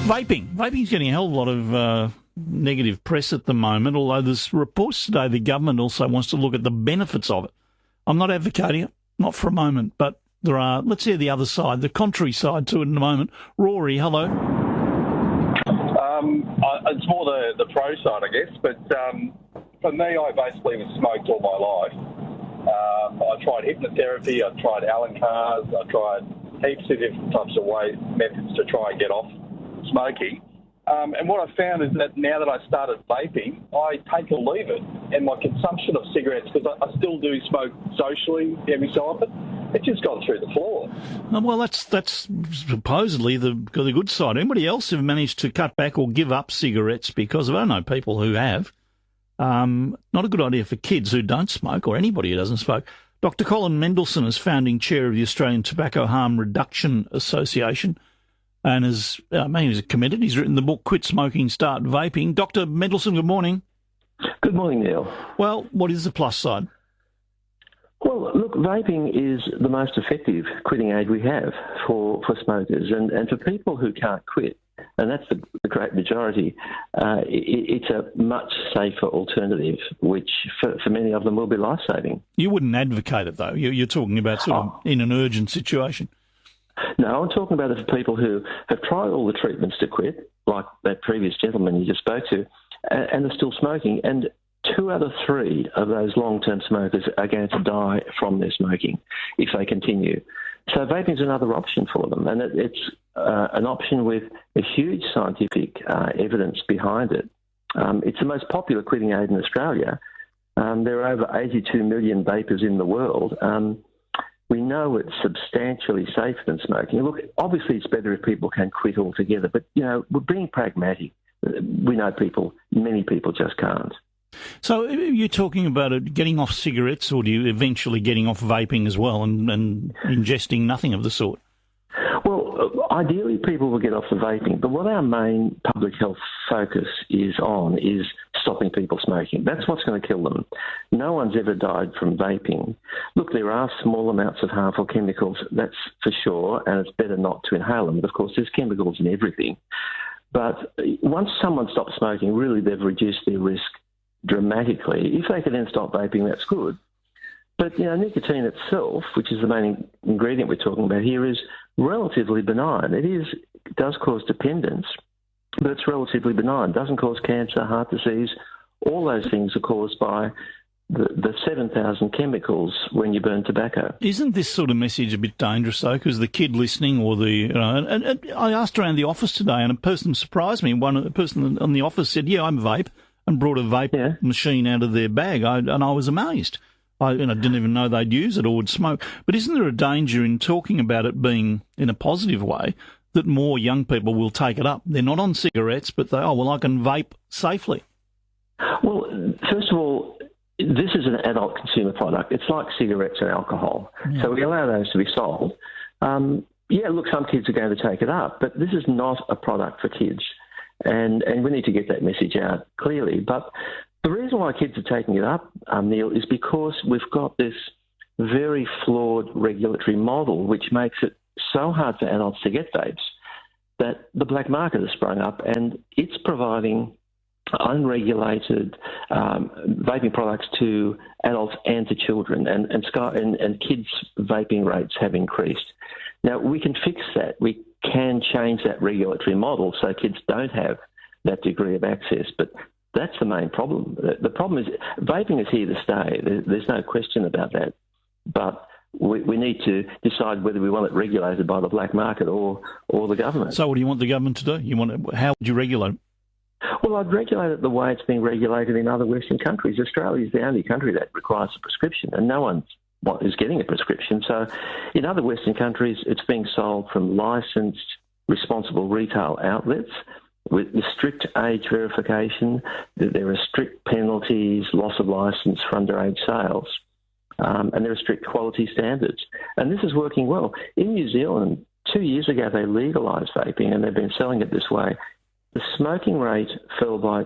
Vaping's getting a hell of a lot of negative press at the moment, although there's reports today the government also wants to look at the benefits of it. I'm not advocating it, not for a moment, but there are, let's hear the other side, the contrary side to it in a moment. Rory, hello. It's more the pro side, I guess, but for me, I basically was smoked all my life. I tried hypnotherapy, I tried Allen cars, I tried heaps of different types of methods to try and get off smoking. And what I found is that now that I started vaping, I take or leave it. And my consumption of cigarettes, because I still do smoke socially every so often, it's just gone through the floor. Well, that's supposedly the good side. Anybody else who've managed to cut back or give up cigarettes because of, I know people who have. Not a good idea for kids who don't smoke or anybody who doesn't smoke. Dr. Colin Mendelsohn is founding chair of the Australian Tobacco Harm Reduction Association and he's committed. He's written the book Quit Smoking, Start Vaping. Dr. Mendelsohn, good morning. Good morning, Neil. Well, what is the plus side? Well, look, vaping is the most effective quitting aid we have for smokers. And for people who can't quit, and that's the great majority, it's a much safer alternative, which for many of them will be life-saving. You wouldn't advocate it, though. You're talking about sort of in an urgent situation. No, I'm talking about it for people who have tried all the treatments to quit, like that previous gentleman you just spoke to, and are still smoking. And 2 out of 3 of those long-term smokers are going to die from their smoking if they continue. So vaping is another option for them, and it's an option with a huge scientific evidence behind it. It's the most popular quitting aid in Australia. There are over 82 million vapers in the world. We know it's substantially safer than smoking. Look, obviously it's better if people can quit altogether, but, we're being pragmatic. We know many people just can't. So you're talking about it getting off cigarettes, or do you eventually getting off vaping as well and ingesting nothing of the sort? Well, ideally people will get off the vaping, but what our main public health focus is on is stopping people smoking. That's what's going to kill them. No one's ever died from vaping. Look, there are small amounts of harmful chemicals, that's for sure, and it's better not to inhale them. But of course, there's chemicals in everything. But once someone stops smoking, really they've reduced their risk dramatically. If they can then stop vaping, that's good. But, nicotine itself, which is the main ingredient we're talking about here, is relatively benign. It does cause dependence, but it's relatively benign. It doesn't cause cancer, heart disease. All those things are caused by the 7,000 chemicals when you burn tobacco. Isn't this sort of message a bit dangerous, though? Because the kid listening or and I asked around the office today, and a person surprised me. A person in the office said, yeah, I'm a vape, and brought a vape machine out of their bag. And I was amazed. I didn't even know they'd use it or would smoke. But isn't there a danger in talking about it being in a positive way that more young people will take it up? They're not on cigarettes, but I can vape safely. Well, first of all, this is an adult consumer product. It's like cigarettes and alcohol. Yeah. So we allow those to be sold. Look, some kids are going to take it up, but this is not a product for kids. And we need to get that message out clearly. But the reason why kids are taking it up, Neil, is because we've got this very flawed regulatory model which makes it so hard for adults to get vapes that the black market has sprung up, and it's providing unregulated vaping products to adults and to children, and kids' vaping rates have increased. Now, we can fix that. We can change that regulatory model so kids don't have that degree of access, but that's the main problem. The problem is vaping is here to stay. There's no question about that. But we need to decide whether we want it regulated by the black market or the government. So what do you want the government to do? How would you regulate it? Well, I'd regulate it the way it's being regulated in other Western countries. Australia is the only country that requires a prescription, and no one is getting a prescription. So in other Western countries, it's being sold from licensed, responsible retail outlets with strict age verification. There are strict penalties, loss of licence for underage sales, and there are strict quality standards. And this is working well. In New Zealand, 2 years ago, they legalised vaping, and they've been selling it this way. The smoking rate fell by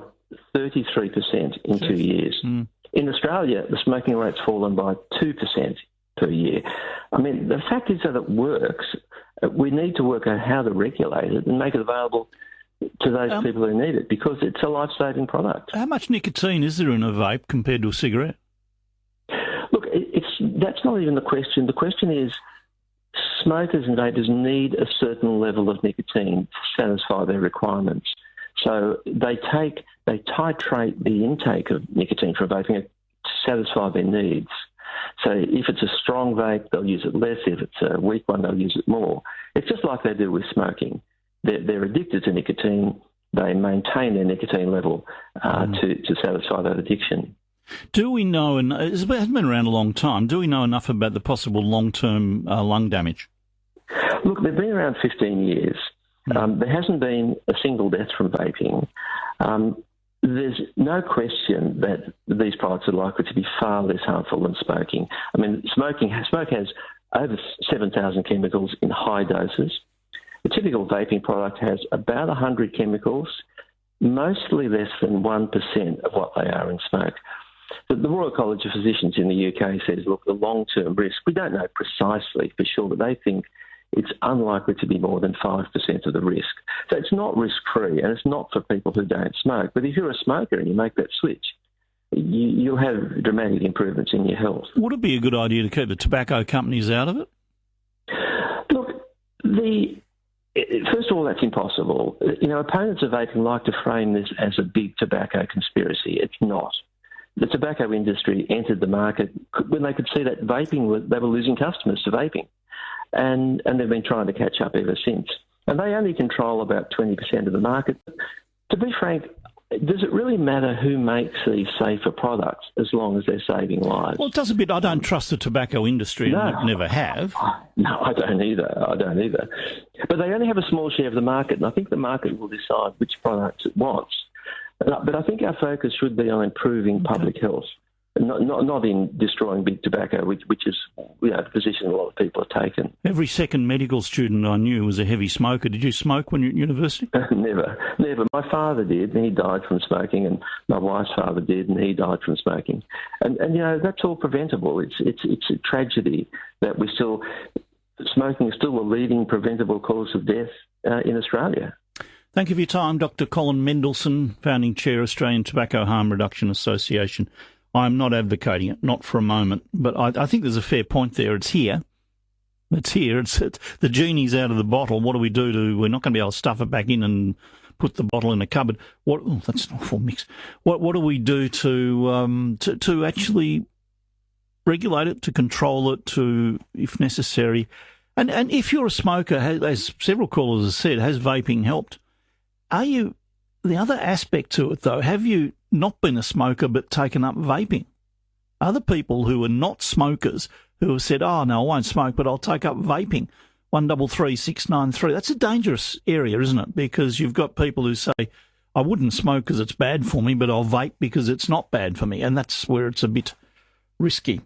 33% in 2 years. Mm. In Australia, the smoking rate's fallen by 2% per year. I mean, the fact is that it works. We need to work out how to regulate it and make it available to those people who need it, because it's a life-saving product. How much nicotine is there in a vape compared to a cigarette? Look, that's not even the question. The question is, smokers and vapers need a certain level of nicotine to satisfy their requirements. So they titrate the intake of nicotine from vaping to satisfy their needs. So if it's a strong vape, they'll use it less. If it's a weak one, they'll use it more. It's just like they do with smoking. They're addicted to nicotine. They maintain their nicotine level to satisfy that addiction. Do we know, and it hasn't been around a long time, do we know enough about the possible long-term lung damage? Look, they've been around 15 years. There hasn't been a single death from vaping. There's no question that these products are likely to be far less harmful than smoking. I mean, smoke has over 7,000 chemicals in high doses. The typical vaping product has about 100 chemicals, mostly less than 1% of what they are in smoke. The Royal College of Physicians in the UK says, look, the long-term risk, we don't know precisely for sure, but they think it's unlikely to be more than 5% of the risk. So it's not risk-free, and it's not for people who don't smoke. But if you're a smoker and you make that switch, you'll have dramatic improvements in your health. Would it be a good idea to keep the tobacco companies out of it? Look, first of all, that's impossible. You know, opponents of vaping like to frame this as a big tobacco conspiracy. It's not. The tobacco industry entered the market when they could see that they were losing customers to vaping. And they've been trying to catch up ever since. And they only control about 20% of the market. To be frank, does it really matter who makes these safer products as long as they're saving lives? Well, it does a bit. I don't trust the tobacco industry, and never have. No, I don't either. But they only have a small share of the market, and I think the market will decide which products it wants. But I think our focus should be on improving public health, not in destroying big tobacco, which is the position a lot of people have taken. Every second medical student I knew was a heavy smoker. Did you smoke when you were at university? Never. My father did, and he died from smoking, and my wife's father did, and he died from smoking. And that's all preventable. It's a tragedy that smoking is still a leading preventable cause of death in Australia. Thank you for your time, Dr. Colin Mendelsohn, Founding Chair, Australian Tobacco Harm Reduction Association. I'm not advocating it, not for a moment, but I think there's a fair point there. It's here. The genie's out of the bottle. What do we do? We're not going to be able to stuff it back in and put the bottle in a cupboard. That's an awful mix. What do we do to actually regulate it, to control it, to, if necessary? And if you're a smoker, as several callers have said, has vaping helped? The other aspect to it, though, have you not been a smoker but taken up vaping? Other people who are not smokers who have said, oh, no, I won't smoke, but I'll take up vaping, 133693. That's a dangerous area, isn't it? Because you've got people who say, I wouldn't smoke because it's bad for me, but I'll vape because it's not bad for me. And that's where it's a bit risky.